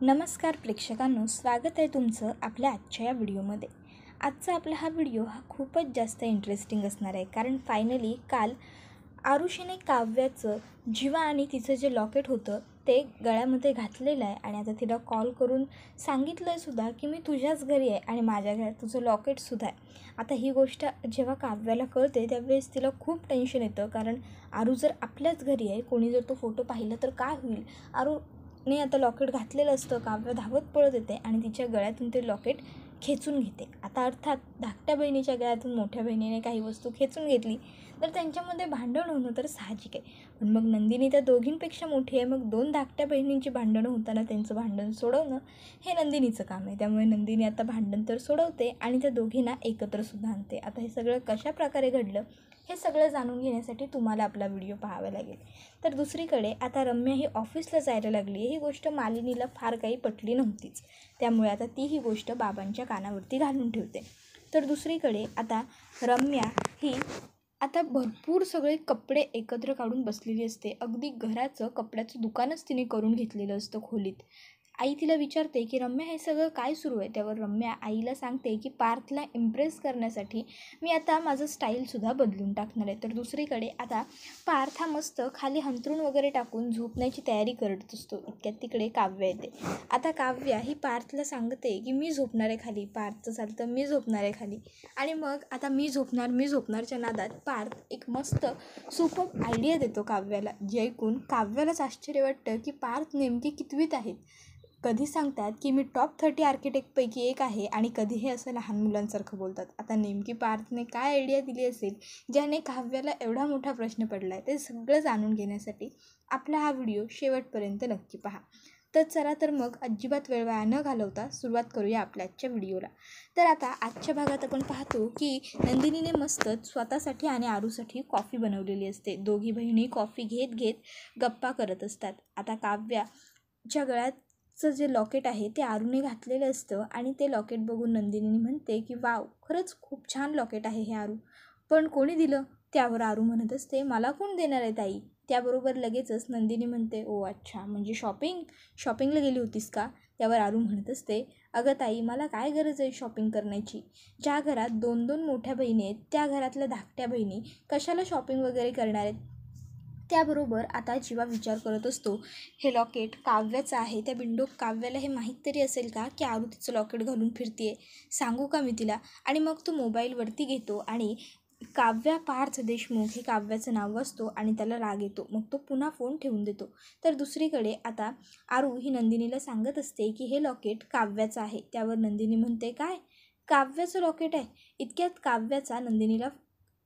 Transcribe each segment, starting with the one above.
नमस्कार प्रेक्षकांनो, स्वागत आहे तुमचं आपल्या आजच्या या व्हिडिओमध्ये। आजचा आपला हा व्हिडिओ खूपच जास्त इंटरेस्टिंग असणार आहे, कारण फायनली काल आरुषीने काव्याचं जीवा आणि तिचं जे लॉकेट होतं ते गळ्यामध्ये घातलेलं आहे आणि आता तिला कॉल करून सांगितलं आहे सुद्धा की मी तुझ्याच घरी आहे आणि माझ्या घरात तुझं लॉकेटसुद्धा आहे। आता ही गोष्ट जेव्हा काव्याला कळते त्यावेळेस तिला खूप टेन्शन येतं, कारण आरू जर आपल्याच घरी आहे, कोणी जर तो फोटो पाहिला तर काय होईल। आरूने आता लॉकेट घातलेलं असतं। काव्य धावत पळत येते आणि तिच्या गळ्यातून ते लॉकेट खेचून घेते। आता अर्थात धाकट्या बहिणीच्या गळ्यातून मोठ्या बहिणीने काही वस्तू खेचून घेतली तर त्यांच्यामध्ये भांडण होणं तर साहजिक आहे, पण मग नंदिनी त्या दोघींपेक्षा मोठी आहे, मग दोन धाकट्या बहिणींची भांडणं होताना त्यांचं भांडण सोडवणं हे नंदिनीचं काम आहे। त्यामुळे नंदिनी आता भांडण तर सोडवते आणि त्या दोघींना एकत्रसुद्धा आणते। आता हे सगळं कशा प्रकारे घडलं हे सगळं जाणून घेण्यासाठी तुम्हाला आपला व्हिडिओ पाहावा लागेल। तर दुसरीकडे आता रम्या ही ऑफिसला जायला लागली ही गोष्ट मालिनीला फार काही पटली नव्हतीच, त्यामुळे आता ती ही गोष्ट बाबांच्या कानावरती घालून ठेवते। तर दुसरीकडे आता रम्या ही आता भरपूर सगळे कपडे एकत्र काढून बसलेली असते। अगदी घराचं कपड्याचं दुकानच तिने करून घेतलेलं असतं खोलीत। आई तिला विचारते की रम्या हे सगळं काय सुरू आहे, त्यावर रम्या आईला सांगते की पार्थला इम्प्रेस करण्यासाठी मी आता माझं स्टाईलसुद्धा बदलून टाकणार आहे। तर दुसरीकडे आता पार्थ हा मस्त खाली अंथरूण वगैरे टाकून झोपण्याची तयारी करत असतो, इतक्यात तिकडे काव्या येते। आता काव्या ही पार्थला सांगते की मी झोपणार आहे खाली, पार्थचं चालतं मी झोपणार आहे खाली, आणि मग आता मी झोपणारच्या नादात पार्थ एक मस्त सुपर आयडिया देतो काव्याला, जे ऐकून काव्यालाच आश्चर्य वाटतं की पार्थ नेमके कितवीत आहेत। कधी सांगतात की मी टॉप 30 आर्किटेक्टपैकी एक आहे आणि कधी हे असं लहान मुलांसारखं बोलतात। आता नेमकी पार्थने काय आयडिया दिली असेल ज्याने काव्याला एवढा मोठा प्रश्न पडला आहे, ते सगळं जाणून घेण्यासाठी आपला हा व्हिडिओ शेवटपर्यंत नक्की पहा। तर चला तर मग अजिबात वेळ वाया न घालवता सुरुवात करूया आपल्या आजच्या व्हिडिओला। तर आता आजच्या भागात आपण पाहतो की नंदिनीने मस्तच स्वतःसाठी आणि आरूसाठी कॉफी बनवलेली असते। दोघी बहिणी कॉफी घेत घेत गप्पा करत असतात। आता काव्याच्या गळ्याचं जे लॉकेट आहे ते आरूने घातलेलं असतं आणि ते लॉकेट बघून नंदिनी म्हणते की वाव, खरंच खूप छान लॉकेट आहे हे आरू, पण कोणी दिलं? त्यावर आरू म्हणत असते मला कोण देणार आहे ताई। त्याबरोबर लगेचच नंदिनी म्हणते ओ अच्छा, म्हणजे शॉपिंगला गेली होतीस का? त्यावर आरू म्हणत असते अगं ताई, मला काय गरज आहे शॉपिंग करण्याची? ज्या घरात 2-2 मोठ्या बहिणी आहेत त्या घरातल्या धाकट्या बहिणी कशाला शॉपिंग वगैरे करणार आहेत? त्याबरोबर आता जीवा विचार करत असतो हे लॉकेट काव्याचं आहे, त्या बिंडोक काव्याला हे माहीत तरी असेल का की आरू तिचं लॉकेट घालून फिरते? सांगू का मी तिला? आणि मग तो मोबाईलवरती घेतो आणि काव्या पार्थ देशमुख हे काव्याचं नाव वाचतो आणि त्याला राग येतो, मग तो पुन्हा फोन ठेवून देतो। तर दुसरीकडे आता आरू ही नंदिनीला सांगत असते की हे लॉकेट काव्याचं आहे। त्यावर नंदिनी म्हणते काय, काव्याचं लॉकेट आहे? इतक्यात काव्याचा नंदिनीला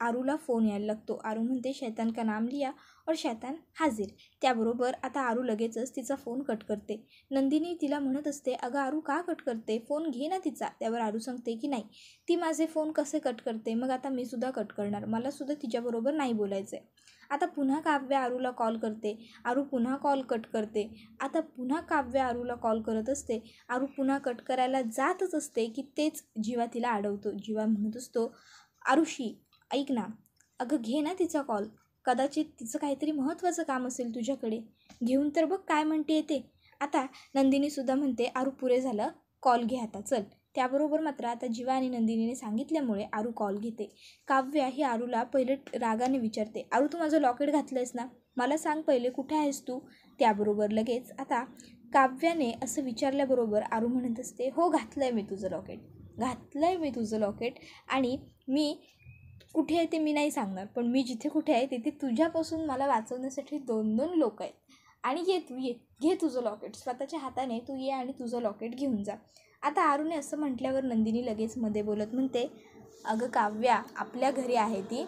आरूला फोन यायला लागतो। आरू म्हणते शैतान का नाम लिया और शैतान हाजिर। त्याबरोबर आता आरू लगेचच तिचा फोन कट करते। नंदिनी तिला म्हणत असते अगं आरू का कट करते, फोन घे ना तिचा। त्यावर आरू सांगते की नाही, ती माझे फोन कसे कट करते, मग आता मी सुद्धा कट करणार, मला सुद्धा तिच्याबरोबर नाही बोलायचं आहे। आता पुन्हा काव्या आरूला कॉल करते, आरू पुन्हा कॉल कट करते। आता पुन्हा काव्या आरूला कॉल करत असते, आरू पुन्हा कट करायला जातच असते की तेच जीवा तिला अडवतो। जीवा म्हणत असतो आरुषी ऐक ना, अगं घे ना तिचा कॉल, कदाचित तिचं काहीतरी महत्त्वाचं काम असेल तुझ्याकडे, घेऊन तर बघ काय म्हणते ते। आता नंदिनीसुद्धा म्हणते आरू पुरे झालं, कॉल घे आता चल। त्याबरोबर मात्र आता जीवा आणि नंदिनीने सांगितल्यामुळे आरू कॉल घेते। काव्या ही आरूला पहिले रागाने विचारते आरू तू माझं लॉकेट घातलंयस ना, मला सांग पहिले कुठे आहेस तू? त्याबरोबर लगेच आता काव्याने असं विचारल्याबरोबर आरू म्हणत असते हो घातलं आहे मी तुझं लॉकेट आणि मी कुठे आहे ते मी नाही सांगणार, पण मी जिथे कुठे आहे तिथे तुझ्यापासून मला वाचवण्यासाठी 2-2 लोक आहेत आणि घे तुझं लॉकेट, स्वतःच्या हाताने तू ये आणि तुझं लॉकेट घेऊन जा। आता आरूने असं म्हटल्यावर नंदिनी लगेच मध्ये बोलत म्हणते अगं काव्या, आपल्या घरी आहे ती,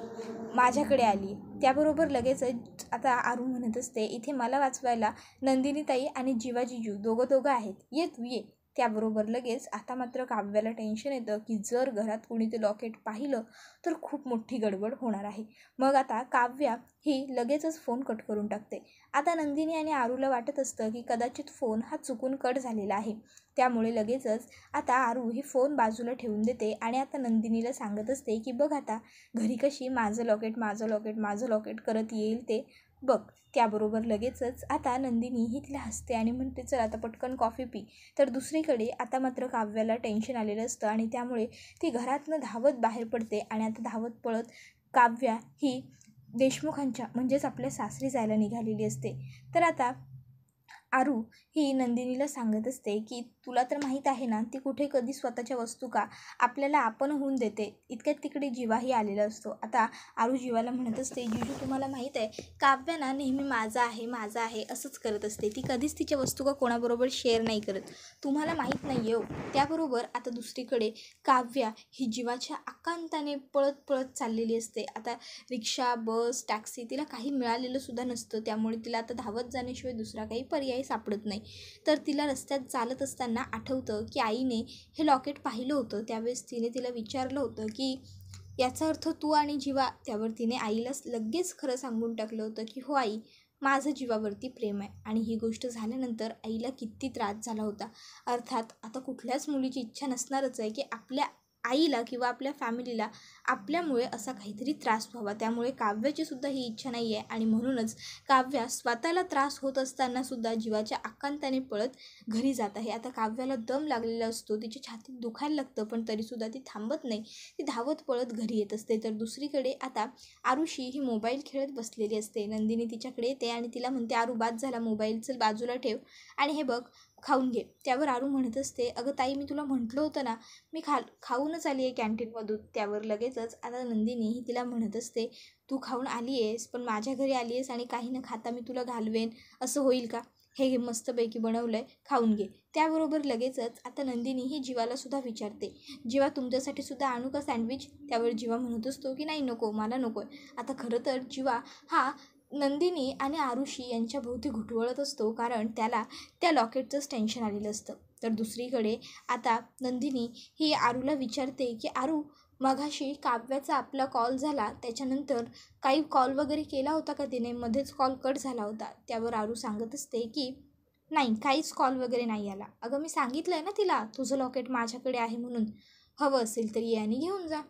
माझ्याकडे आली। त्याबरोबर लगेचच आता आरू म्हणत असते इथे मला वाचवायला नंदिनी ताई आणि जीवा जिजू दोघं आहेत, ये। त्याबरोबर लगेच आता मात्र काव्याला टेन्शन येतं की जर घरात कोणी ते लॉकेट पाहिलं तर खूप मोठी गडबड होणार आहे। मग आता काव्या ही लगेचच फोन कट करून टाकते। आता नंदिनी आणि आरूला वाटत असतं की कदाचित फोन हा चुकून कट झालेला आहे, त्यामुळे लगेचच आता आरू ही फोन बाजूला ठेवून देते आणि आता नंदिनीला सांगत असते की बघ आता घरी कशी माझं लॉकेट करत येईल ते बघ. त्याबरोबर लगेचच आता नंदिनी ही तिला हसते आणि म्हणते चल आता पटकन कॉफी पी. तर दुसरीकडे आता मात्र काव्याला टेन्शन आलेलं असतं आणि त्यामुळे ती घरातनं धावत बाहेर पडते आणि आता धावत पळत काव्या ही देशमुखांच्या म्हणजेच आपल्या सासरी जायला निघालेली असते. तर आता आरू ही नंदिनीला सांगत असते की तुला तर माहीत आहे ना ती कुठे कधी स्वतःच्या वस्तू का आपल्याला आपण होऊन देते. इतक्यात तिकडे जीवाही आलेला असतो. आता आरू जीवाला म्हणत असते जीजू तुम्हाला माहीत आहे काव्या ना नेहमी माझा आहे असंच करत असते. ती कधीच तिच्या वस्तू का कोणाबरोबर शेअर नाही करत. तुम्हाला माहीत नाही हो. त्याबरोबर आता दुसरीकडे काव्या ही जीवाच्या आकांताने पळत पळत चाललेली असते. आता रिक्षा बस टॅक्सी तिला काही मिळालेलं सुद्धा नसतं. त्यामुळे तिला आता धावत जाण्याशिवाय दुसरा काही पर्याय सापडत नाही. तर तिला रस्त्यात चालत असताना आठवतं की आईने हे लॉकेट पाहिलं होतं. त्यावेळेस तिने तिला विचारलं होतं की याचा अर्थ तू आणि जीवा. त्यावर तिने आईला लगेच खरं सांगून टाकलं होतं की हो आई माझं जीवावरती प्रेम आहे. आणि ही गोष्ट झाल्यानंतर आईला किती त्रास झाला होता. अर्थात आता कुठल्याच मुलीची इच्छा नसणारच आहे की आपल्या आईला किंवा आपल्या फॅमिलीला आपल्यामुळे असा काहीतरी त्रास व्हावा. त्यामुळे काव्याची सुद्धा ही इच्छा नाही आहे आणि म्हणूनच काव्या स्वतःला त्रास होत असताना सुद्धा जीवाच्या आकांताने पळत घरी जात आहे. आता काव्याला दम लागलेला असतो. तिच्या छातीत दुखायला लागतं पण तरीसुद्धा ती थांबत नाही. ती धावत पळत घरी येत असते. तर दुसरीकडे आता आरुषी ही मोबाईल खेळत बसलेली असते. नंदिनी तिच्याकडे येते आणि तिला म्हणते आरू बाद झाला मोबाईल, चल बाजूला ठेव आणि हे बघ खाऊन घे. त्यावर आरू म्हणत असते अगं ताई मी तुला म्हटलं होतं ना मी खाऊनच आली आहे कॅन्टीनमधून. त्यावर लगेचच आता नंदिनी ही तिला म्हणत असते तू खाऊन आली आहेस पण माझ्या घरी आली आहेस आणि काही न खाता मी तुला घालवेन असं होईल का. हे घे मस्तपैकी बनवलं आहे खाऊन घे. त्याबरोबर लगेचच आता नंदिनी ही जीवाला सुद्धा विचारते जीवा तुमच्यासाठी सुद्धा आणू का सँडविच. त्यावर जीवा म्हणत असतो की नाही नको मला नको आहे. आता खरं तर जीवा हा नंदिनी आणि आरुषी यांच्या भोवती घुटवळत असतो कारण त्याला त्या लॉकेटचंच टेन्शन आलेलं असतं. तर दुसरीकडे आता नंदिनी ही आरूला विचारते की आरू मघाशी काव्याचा आपला कॉल झाला त्याच्यानंतर काही कॉल वगैरे केला होता का तिने, मध्येच कॉल कट झाला होता. त्यावर आरू सांगत असते की नाही काहीच कॉल वगैरे नाही आला. अगं मी सांगितलं आहे ना तिला तुझं लॉकेट माझ्याकडे आहे म्हणून, हवं असेल तर ये आणि घेऊन जा.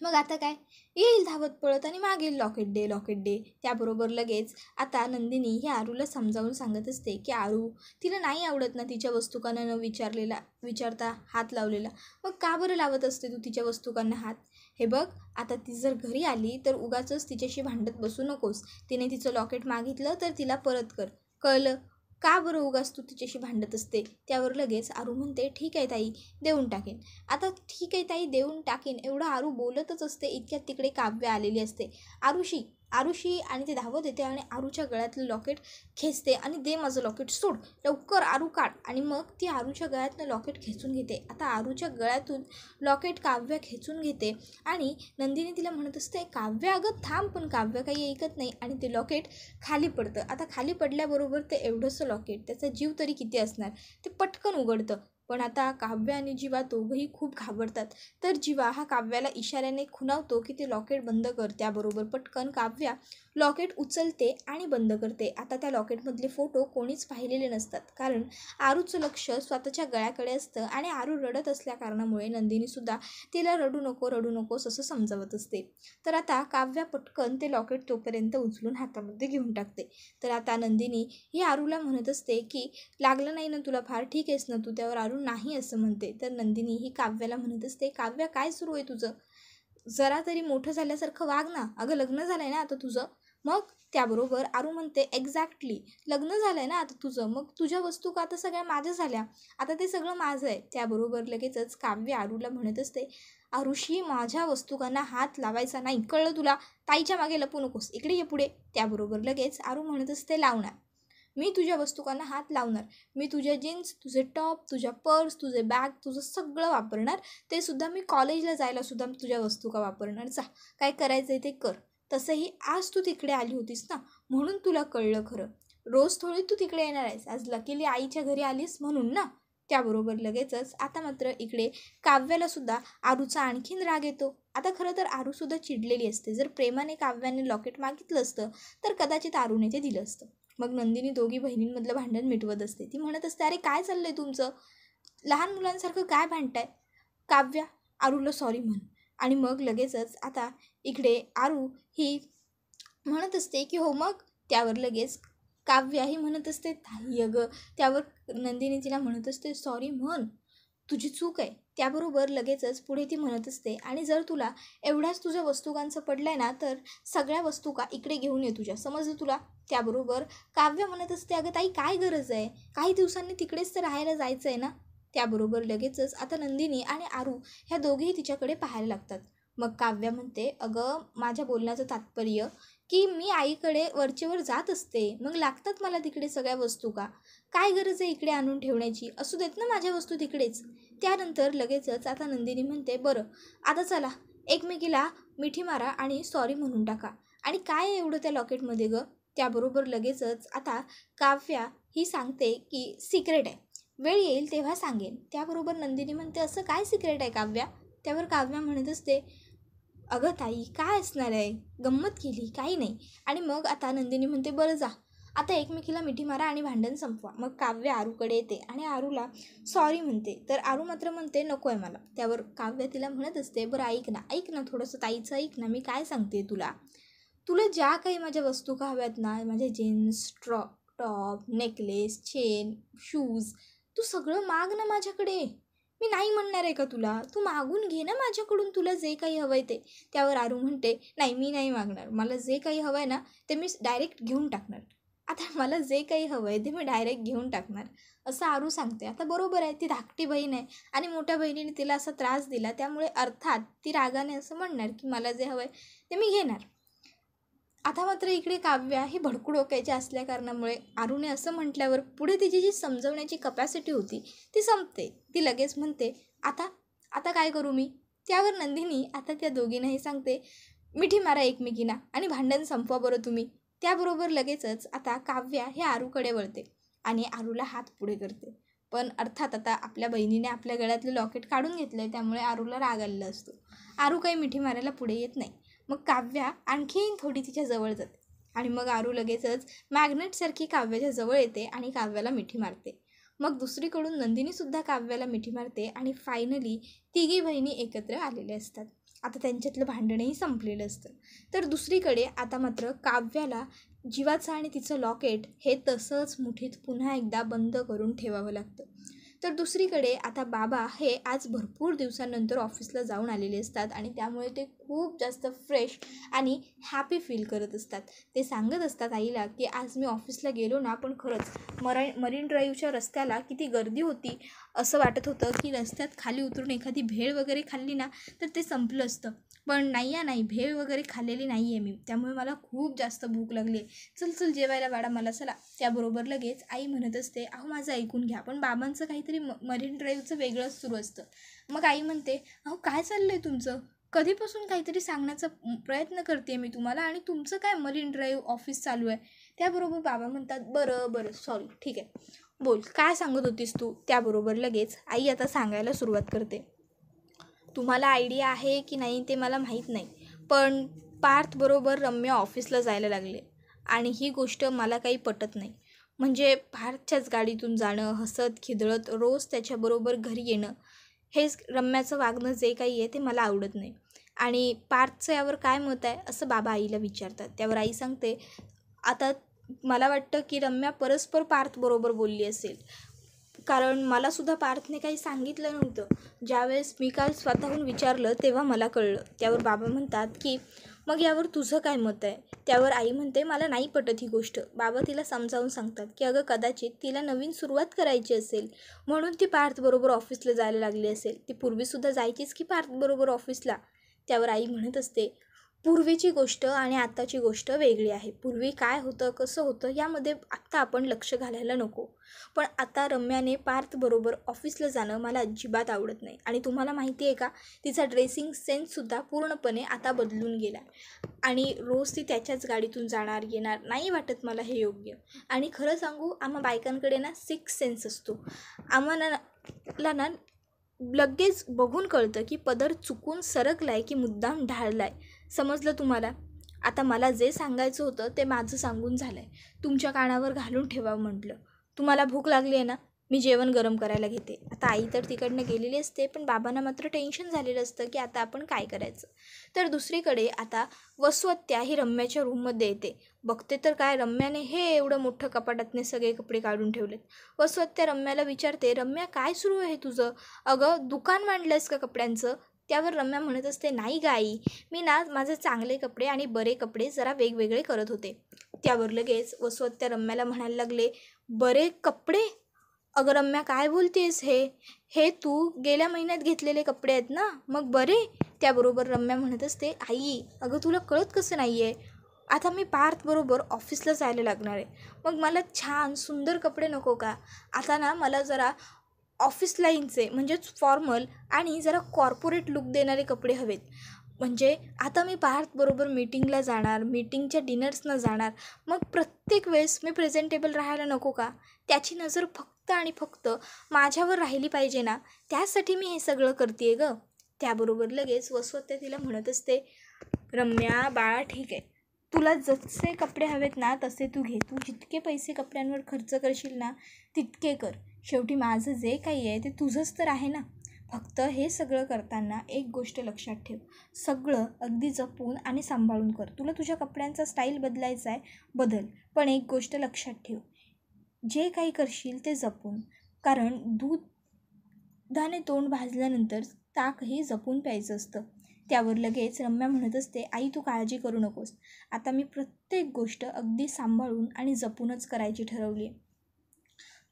मग आता काय येईल धावत पळत आणि मागेल लॉकेट दे. त्याबरोबर लगेच आता नंदिनी ही आरूला समजावून सांगत असते की आरू तिला नाही आवडत ना तिच्या वस्तूकांना न विचारता हात लावलेला. मग का बरं लावत असते तू तिच्या वस्तूकांना हात. हे बघ आता ती जर घरी आली तर उगाचच तिच्याशी भांडत बसू नकोस. तिने तिचं लॉकेट मागितलं तर तिला परत कर, कळलं. का बरं उगाच तू तिच्याशी भांडत असते. त्यावर लगेच आरू म्हणते ठीक आहे ताई देऊन टाकेन. आता ठीक आहे ताई देऊन टाकेन एवढं आरू बोलतच असते. इतक्यात तिकडे काव्य आलेली असते. आरुषी आणि ती धावत येते आणि आरूच्या गळ्यातलं लॉकेट खेचते आणि दे माझं लॉकेट सोड लवकर आरू काढ. आणि मग ती आरूच्या गळ्यातनं लॉकेट खेचून घेते. आता आरूच्या गळ्यातून लॉकेट काव्य खेचून घेते आणि नंदिनी तिला म्हणत असते काव्य अगं थांब. पण काव्य काही ऐकत नाही आणि ते लॉकेट खाली पडतं. आता खाली पडल्याबरोबर ते एवढंसं लॉकेट त्याचा जीव तरी किती असणार ते पटकन उघडतं. पण आता काव्य आणि जीवा दोघंही खूप घाबरतात. तर जीवा हा काव्याला इशाऱ्याने खुणावतो की ते लॉकेट बंद कर. त्याबरोबर पटकन काव्या लॉकेट उचलते आणि बंद करते. आता त्या लॉकेटमधले फोटो कोणीच पाहिलेले नसतात कारण आरूचं लक्ष स्वतःच्या गळ्याकडे असतं आणि आरू रडत असल्या कारणामुळे नंदिनीसुद्धा तिला रडू नकोस असं समजावत असते. तर आता काव्या पटकन ते लॉकेट तोपर्यंत उचलून हातामध्ये घेऊन टाकते. तर आता नंदिनी ही आरूला म्हणत असते की लागलं नाही ना तुला फार ठीक आहेस ना तू. त्यावर आरू नाही असं म्हणते. तर नंदिनी ही काव्याला म्हणत असते काव्या काय सुरू आहे तुझं, जरा तरी मोठं झाल्यासारखं वाग ना. अगं लग्न झालं आहे ना आता तुझं. मग त्याबरोबर आरू म्हणते एक्झॅक्टली लग्न झालं आहे ना आता तुझं, मग तुझ्या वस्तू का आता सगळ्या माझ्या झाल्या, आता ते सगळं माझं आहे. त्याबरोबर लगेचच काव्य आरूला म्हणत असते आरुषी माझ्या वस्तूकांना हात लावायचा नाही कळलं तुला. ताईच्या मागे लपू नकोस, इकडे ये पुढे. त्याबरोबर लगेच आरू म्हणत असते लावणार, मी तुझ्या वस्तूकांना हात लावणार. मी तुझ्या जीन्स तुझे टॉप तुझ्या पर्स तुझे बॅग तुझं सगळं वापरणार. ते सुद्धा मी कॉलेजला जायला सुद्धा तुझ्या वस्तू का वापरणार. जा काय करायचं आहे ते कर. तसंही आज तू तिकडे आली होतीस ना म्हणून तुला कळलं खरं. रोज थोडी तू तिकडे येणार आहेस, आज लकीली आईच्या घरी आलीस म्हणून ना. त्याबरोबर लगेचच आता मात्र इकडे काव्याला सुद्धा आरूचा आणखीन राग येतो. आता खरं तर आरूसुद्धा चिडलेली असते. जर प्रेमाने काव्याने लॉकेट मागितलं असतं तर कदाचित आरूने ते दिलं असतं. मग नंदिनी दोघी बहिणींमधलं भांडण मिटवत असते. ती म्हणत असते अरे काय चाललंय तुमचं, लहान मुलांसारखं काय भांडताय. काव्या आरूला सॉरी म्हण. आणि मग लगेचच आता इकडे आरू ही म्हणत असते की हो मग त्यावर लगेच काव्याही म्हणत असते ताई अगं. त्यावर नंदिनी तिला म्हणत असते सॉरी म्हण, तुझी चूक आहे. त्याबरोबर लगेचच पुढे ती म्हणत असते आणि जर तुला एवढ्याच तुझ्या वस्तुकांचं पडलं आहे ना तर सगळ्या वस्तू का इकडे घेऊन ये तुझ्या, समजलं तुला. त्याबरोबर काव्य म्हणत असते अगं ताई काय गरज आहे, काही दिवसांनी तिकडेच तर राहायला जायचं आहे ना. त्याबरोबर लगेचच आता नंदिनी आणि आरू ह्या दोघेही तिच्याकडे पाहायला लागतात. मग काव्य म्हणते अगं माझ्या बोलण्याचं तात्पर्य की मी आईकडे वरचेवर जात असते, मग लागतात मला तिकडे सगळ्या वस्तू का, काय गरज आहे इकडे आणून ठेवण्याची, असू देत ना माझ्या वस्तू तिकडेच. त्यानंतर लगेचच आता नंदिनी म्हणते बरं आता चला एकमेकीला मिठी मारा आणि सॉरी म्हणून टाका. आणि काय आहे एवढं त्या लॉकेटमध्ये गं. त्याबरोबर लगेचच आता काव्या ही सांगते की सिक्रेट आहे, वेळ येईल तेव्हा सांगेन. त्याबरोबर नंदिनी म्हणते असं काय सिक्रेट आहे काव्या. त्यावर काव्या म्हणत असते अगं ताई काय असणार आहे, गंमत केली काही नाही. आणि मग आता नंदिनी म्हणते बरं जा आता एकमेकीला मिठी मारा आणि भांडण संपवा. मग काव्य आरूकडे येते आणि आरूला सॉरी म्हणते, तर आरू मात्र म्हणते नको आहे मला. त्यावर काव्य तिला म्हणत असते बरं ऐक ना थोडंसं ताईचं ऐक ना, मी काय सांगते तुला, तुला ज्या काही माझ्या वस्तू का हव्यात ना, माझे jeans top necklace chain shoes, तू सगळं माग ना माझ्याकडे, मी नाही म्हणणार आहे का तुला, तू मागून घे ना माझ्याकडून तुला जे काही हवं आहे ते. त्यावर आरू म्हणते नाही मी नाही मागणार, मला जे काही हवं आहे ना ते मी डायरेक्ट घेऊन टाकणार. आता मला जे काही हवं आहे ते मी डायरेक्ट घेऊन टाकणार असं आरू सांगते. आता बरोबर आहे, ती धाकटी बहीण आहे आणि मोठ्या बहिणीने तिला असा त्रास दिला, त्यामुळे अर्थात ती रागाने असं म्हणणार की मला जे हवं आहे ते मी घेणार. आता मात्र इकडे काव्या ही भडकू डोक्याची असल्या कारणामुळे आरूने असं म्हटल्यावर पुढे तिची जी समजवण्याची कपॅसिटी होती ती संपते. ती लगेच म्हणते आता आता काय करू मी. त्यावर नंदिनी आता त्या दोघींनाही सांगते मिठी मारा एकमेकींना आणि भांडण संपवा बरं तुम्ही. त्याबरोबर लगेचच आता काव्या हे आरूकडे वळते आणि आरूला हात पुढे करते. पण अर्थात आता आपल्या बहिणीने आपल्या गळ्यातलं लॉकेट काढून घेतलं आहे, त्यामुळे आरूला राग आलेला असतो. आरू काही मिठी मारायला पुढे येत नाही. मग काव्या आणखीन थोडी तिच्या जवळ जाते आणि मग आरू लगेचच मॅग्नेटसारखी काव्याच्या जवळ येते आणि काव्याला मिठी मारते. मग दुसरीकडून नंदिनीसुद्धा काव्याला मिठी मारते आणि फायनली तिघी बहिणी एकत्र आलेल्या असतात. आता त्यांच्यातलं भांडणही संपलेलं असतं. तर दुसरीकडे आता मात्र काव्याला जीवाचं आणि तिचं लॉकेट हे तसंच मुठीत पुन्हा एकदा बंद करून ठेवावं लागतं. तर दुसरीकडे आता बाबा हे आज भरपूर दिवसांनंतर ऑफिसला जाऊन आलेले असतात आणि त्यामुळे ते खूप जास्त फ्रेश आणि हॅपी फील करत असतात. ते सांगत असतात आईला की आज मी ऑफिसला गेलो ना, पण खरंच मरीन ड्राईव्हच्या रस्त्याला किती गर्दी होती, असं वाटत होतं की रस्त्यात खाली उतरून एखादी भेळ वगैरे खाल्ली ना तर ते संपलं असतं. पण नाही भेळ वगैरे खाल्लेली नाही आहे मी, त्यामुळे मला खूप जास्त भूक लागली आहे, चल जेवायला वाढा मला चला. त्याबरोबर लगेच आई म्हणत असते अहो माझं ऐकून घ्या, पण बाबांचं काहीतरी मरीन ड्राईव्हचं वेगळंच सुरू असतं. मग आई म्हणते अहो काय चाललं आहे तुमचं, कधीपासून काहीतरी सांगण्याचा प्रयत्न करते मी तुम्हाला आणि तुमचं काय मरीन ड्राईव्ह ऑफिस चालू आहे. त्याबरोबर बाबा म्हणतात बरं सॉरी ठीक आहे, बोल काय सांगत होतीस तू. त्याबरोबर लगेच आई आता सांगायला सुरुवात करते. तुम्हाला आयडिया आहे की नाही ते मला माहीत नाही, पण पार्थबरोबर रम्या ऑफिसला जायला लागले आणि ही गोष्ट मला काही पटत नाही. म्हणजे पार्थच्याच गाडीतून जाणं, हसत खिदळत रोज त्याच्याबरोबर घरी येणं, हेच रम्याचं वागणं जे काही आहे ते मला आवडत नाही. आणि पार्थचं यावर काय मत आहे असं बाबा आईला विचारतात. त्यावर आई सांगते आता मला वाटतं की रम्या परस्पर पार्थबरोबर बोलली असेल, कारण मलासुद्धा पार्थने काही सांगितलं नव्हतं. ज्यावेळेस मी काल स्वतःहून विचारलं तेव्हा मला कळलं. त्यावर बाबा म्हणतात की मग यावर तुझं काय मत आहे. त्यावर आई म्हणते मला नाही पटत ही गोष्ट. बाबा तिला समजावून सांगतात की अगं कदाचित तिला नवीन सुरुवात करायची असेल म्हणून ती पार्थबरोबर ऑफिसला जायला लागली असेल, ती पूर्वीसुद्धा जायचीच की पार्थबरोबर ऑफिसला. त्यावर आई म्हणत असते पूर्वीची गोष्ट आणि आत्ताची गोष्ट वेगळी आहे. पूर्वी काय होतं कसं होतं यामध्ये आत्ता आपण लक्ष घालायला नको, पण आता रम्याने पार्थबरोबर ऑफिसला जाणं मला अजिबात आवडत नाही. आणि तुम्हाला माहिती आहे का तिचा ड्रेसिंग सेन्ससुद्धा पूर्णपणे आता बदलून गेला आणि रोज ती त्याच्याच गाडीतून जाणार येणार, नाही वाटत मला हे योग्य. आणि खरं सांगू आम्हा बायकांकडे ना 6 सेन्स असतो. आम्हाला ना लगेच बघून कळतं की पदर चुकून सरकलाय की मुद्दाम ढाळलाय. समजलं तुम्हाला. आता मला जे सांगायचं होतं ते माझं सांगून झालं आहे, तुमच्या कानावर घालून ठेवा म्हटलं. तुम्हाला भूक लागली आहे ना, मी जेवण गरम करायला घेते. आता आई तर तिकडनं गेलेली असते, पण बाबांना मात्र टेन्शन झालेलं असतं की आता आपण काय करायचं. तर दुसरीकडे आता वसुहत्या ही रम्याच्या रूममध्ये येते. बघते तर काय, रम्याने हे एवढं मोठं कपाटातने सगळे कपडे काढून ठेवलेत. वसुहत्या रम्याला विचारते, रम्या काय सुरू आहे तुझं? अगं दुकान मांडलंयस का कपड्यांचं? त्यावर रम्या म्हणत असते, नाही ग आई, मी ना माझे चांगले कपडे आणि बरे कपडे जरा वेगवेगळे करत होते. त्यावर लगेच वसुहत्या रम्याला म्हणायला लागले, बरे कपडे? अगं रम्या काय बोलतेस? हे तू गेल्या महिन्यात घेतलेले कपडे आहेत ना, मग बरे? त्याबरोबर रम्या म्हणत असते, आई अगं तुला कळत कसं नाही आहे, आता मी पार्थबरोबर ऑफिसला जायला लागणार आहे. मग मला छान सुंदर कपडे नको का? आता ना मला जरा ऑफिस लाईनचे म्हणजेच फॉर्मल आणि जरा कॉर्पोरेट लुक देणारे कपडे हवेत. म्हणजे आता मी पार्थबरोबर मीटिंगला जाणार, मीटिंगच्या डिनर्सना जाणार, मग प्रत्येक वेळेस मी प्रेझेंटेबल राहायला नको का? त्याची नजर फक्त आणि फक्त माझ्यावर राहिली पाहिजे ना, त्यासाठी मी हे सगळं करते आहे गं. त्याबरोबर लगेच वसुहत्या तिला म्हणत असते, रम्या बाळा ठीक आहे, तुला जसे कपडे हवेत ना तसे तू घे, तू जितके पैसे कपड्यांवर खर्च करशील ना तितके कर. शेवटी माझं जे काही आहे ते तुझंच तर आहे ना. फक्त हे सगळं करताना एक गोष्ट लक्षात ठेव, सगळं अगदी जपून आणि सांभाळून कर. तुला तुझ्या कपड्यांचा स्टाईल बदलायचा आहे, बदल, पण एक गोष्ट लक्षात ठेव, जे काही करशील ते जपून. कारण दुधाने तोंड भाजल्यानंतर ताकही जपून प्यायचं असतं. त्यावर लगेच रम्या म्हणत असते, आई तू काळजी करू नकोस, आता मी प्रत्येक गोष्ट अगदी सांभाळून आणि जपूनच करायची ठरवली आहे.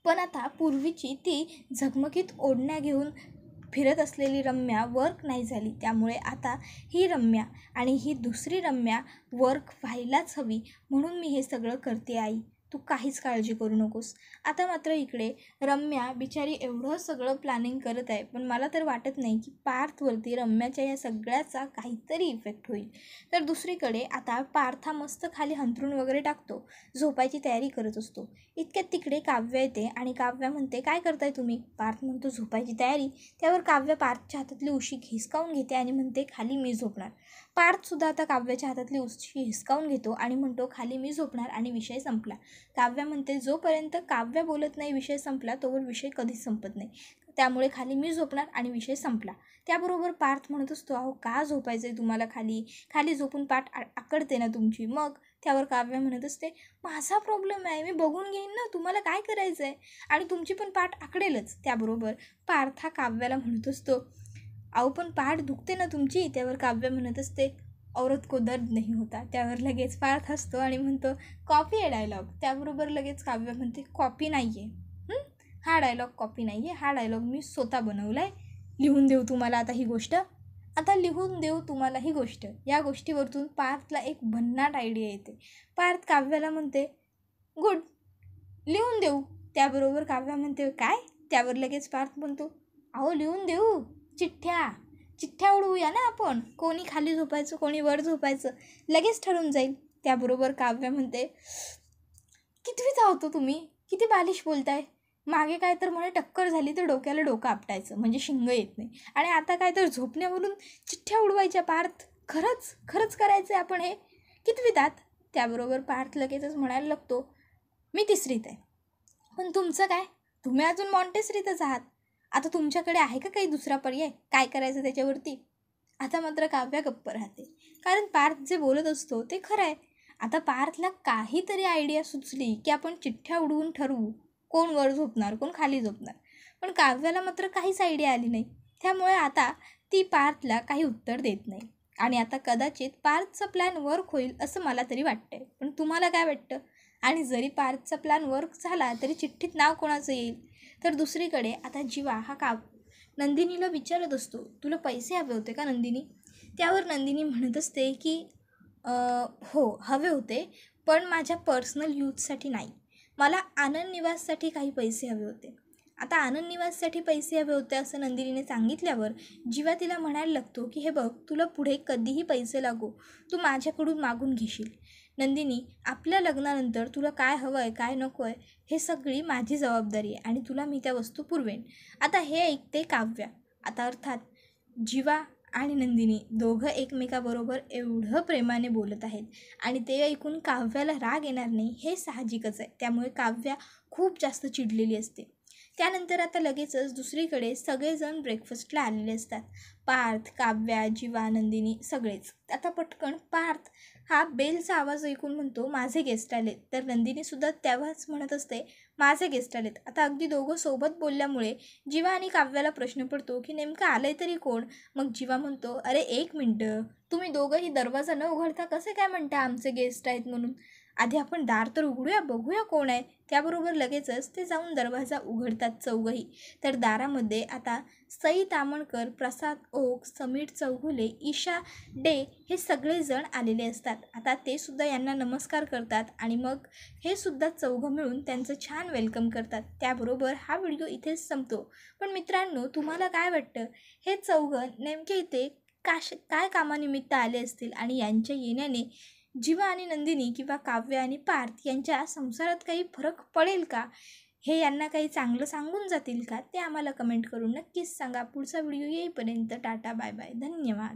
पण आता पूर्वीची ती झगमगीत ओढण्या घेऊन फिरत असलेली रम्या वर्क नाही झाली. त्यामुळे आता ही रम्या आणि ही दुसरी रम्या वर्क व्हायलाच हवी, म्हणून मी हे सगळं करते आई, तू काहीच काळजी करू नकोस. आता मात्र इकडे रम्या बिचारी एवढं सगळं प्लॅनिंग करत आहे, पण मला तर वाटत नाही की पार्थवरती रम्याच्या या सगळ्याचा काहीतरी इफेक्ट होईल. तर दुसरीकडे आता पार्थ मस्त खाली अंथरूण वगैरे टाकतो, झोपायची तयारी करत असतो. इतक्यात तिकडे काव्या येते आणि काव्या म्हणते, काय करताय तुम्ही? पार्थ म्हणतो, झोपायची तयारी. त्यावर काव्या पार्थच्या हातातली उशी हिसकावून घेते आणि म्हणते, खाली मी झोपणार. पार्थसुद्धा आता काव्याच्या हातातली उशी हिसकावून घेतो आणि म्हणतो, खाली मी झोपणार, आणि विषय संपला. काव्या म्हणते, जोपर्यंत काव्या बोलत नाही विषय संपला तोवर विषय कधीच संपत नाही, त्यामुळे खाली मी झोपणार आणि विषय संपला. त्याबरोबर पार्थ म्हणत असतो, अहो का झोपायचं आहे तुम्हाला? खाली झोपून पाठ आकडते ना तुमची. मग त्यावर काव्या म्हणत असते, माझा प्रॉब्लेम आहे, मी बघून घेईन ना तुम्हाला काय करायचं आहे, आणि तुमची पण पाठ आकडेलच. त्याबरोबर पार्थ हा काव्याला म्हणत असतो, अहो पण पाठ दुखते ना तुमची. त्यावर काव्य म्हणत असते, औरत को दर्द नाही होता. त्यावर लगेच पार्थ हसतो आणि म्हणतो, कॉपी आहे डायलॉग. त्याबरोबर लगेच काव्य म्हणते, कॉपी नाही आहे, हा डायलॉग कॉपी नाही आहे, हा डायलॉग मी स्वतः बनवला आहे. लिहून देऊ तुम्हाला आता ही गोष्ट? आता लिहून देऊ तुम्हाला ही गोष्ट. या गोष्टीवरतून पार्थला एक भन्नाट आयडिया येते. पार्थ काव्याला म्हणते, गुड, लिहून देऊ. त्याबरोबर काव्या म्हणते, काय? त्यावर लगेच पार्थ म्हणतो, अहो लिहून देऊ, चिठ्ठ्या उडवूया ना आपण, कोणी खाली झोपायचं कोणी वर झोपायचं, लगेच ठरून जाईल. त्याबरोबर काव्या म्हणते, कितवीत आहोत तुम्ही? किती बालिश बोलताय. मागे काय तर म्हणे टक्कर झाली तर डोक्याला डोकं आपटायचं, म्हणजे शिंग येत नाही, आणि आता काय तर झोपण्यावरून चिठ्ठ्या उडवायच्या. पार्थ खरंच करायचं आहे आपण हे? कितवीत आहात? त्याबरोबर पार्थ लगेचच म्हणायला लागतो, मी तिसरीत आहे. पण तुमचं काय? तुम्ही अजून मॉन्टेसरीतच आहात. आता तुमच्याकडे आहे का काही दुसरा पर्याय? काय करायचं त्याच्यावरती? आता मात्र काव्या गप्प राहते, कारण पार्थ जे बोलत असतो ते खरं आहे. आता पार्थला काहीतरी आयडिया सुचली की आपण चिठ्ठ्या उडवून ठरवू कोण वर झोपणार कोण खाली झोपणार, पण काव्याला मात्र काहीच आयडिया आली नाही. त्यामुळे आता ती पार्थला काही उत्तर देत नाही, आणि आता कदाचित पार्थचा प्लॅन वर्क होईल असं मला तरी वाटतंय. पण तुम्हाला काय वाटतं? आणि जरी पार्थचा प्लॅन वर्क झाला तरी चिठ्ठीत नाव कोणाचं येईल? तर दुसरीकडे आता जीवा हा नंदिनीला विचारत असतो, तुला पैसे हवे होते का नंदिनी? त्यावर नंदिनी म्हणत असते की हो हवे होते, पण माझ्या पर्सनल यूजसाठी नाही, मला आनंद निवाससाठी काही पैसे हवे होते. आता आनंद निवाससाठी पैसे हवे होते असं नंदिनीने सांगितल्यावर जीवा तिला म्हणायला लागतो की हे बघ, तुला पुढे कधीही पैसे लागो तू माझ्याकडून मागून घेशील. नंदिनी, आपल्या लग्नानंतर तुला काय हवं आहे काय नको आहे हे सगळी माझी जबाबदारी आहे, आणि तुला मी त्या वस्तू पुरवेन. आता हे ऐकते काव्या. आता अर्थात जीवा आणि नंदिनी दोघं एकमेकाबरोबर एवढं प्रेमाने बोलत आहेत, आणि ते ऐकून काव्याला राग येणार नाही हे साहजिकच आहे. त्यामुळे काव्या खूप जास्त चिडलेली असते. त्यानंतर आता लगेचच दुसरीकडे सगळेजण ब्रेकफास्टला आलेले असतात. पार्थ, काव्या, जीवा, नंदिनी सगळेच. आता पटकन पार्थ हा बेलचा आवाज ऐकून म्हणतो माझे गेस्ट आलेत. तर नंदिनीसुद्धा तेव्हाच म्हणत असते माझे गेस्ट आलेत. आता अगदी दोघं सोबत बोलल्यामुळे जीवा आणि काव्याला प्रश्न पडतो की नेमकं आलंय तरी कोण. मग जीवा म्हणतो अरे 1 मिनटं, तुम्ही दोघंही दरवाजा न उघडता कसे काय म्हणता आमचे गेस्ट आहेत म्हणून. आधी आपण दार तर उघडूया, बघूया कोण आहे. त्याबरोबर लगेचच ते जाऊन दरवाजा उघडतात चौघही. तर दारामध्ये आता सई तामणकर, प्रसाद ओक, समीर चौगुले, ईशा डे हे सगळेजण आलेले असतात. आता ते सुद्धा यांना नमस्कार करतात आणि मग हे सुद्धा चौघं मिळून त्यांचं छान वेलकम करतात. त्याबरोबर हा व्हिडिओ इथेच संपतो. पण मित्रांनो, तुम्हाला काय वाटतं, हे चौघं नेमके इथे काय कामानिमित्त आले असतील आणि यांच्या येण्याने जीवा आणि नंदिनी किंवा काव्य आणि पार्थ यांच्या संसारात काही फरक पडेल का? हे यांना काही चांगलं सांगून जातील का? ते आम्हाला कमेंट करून नक्कीच सांगा. पुढचा व्हिडिओ येईपर्यंत टाटा बाय बाय, धन्यवाद.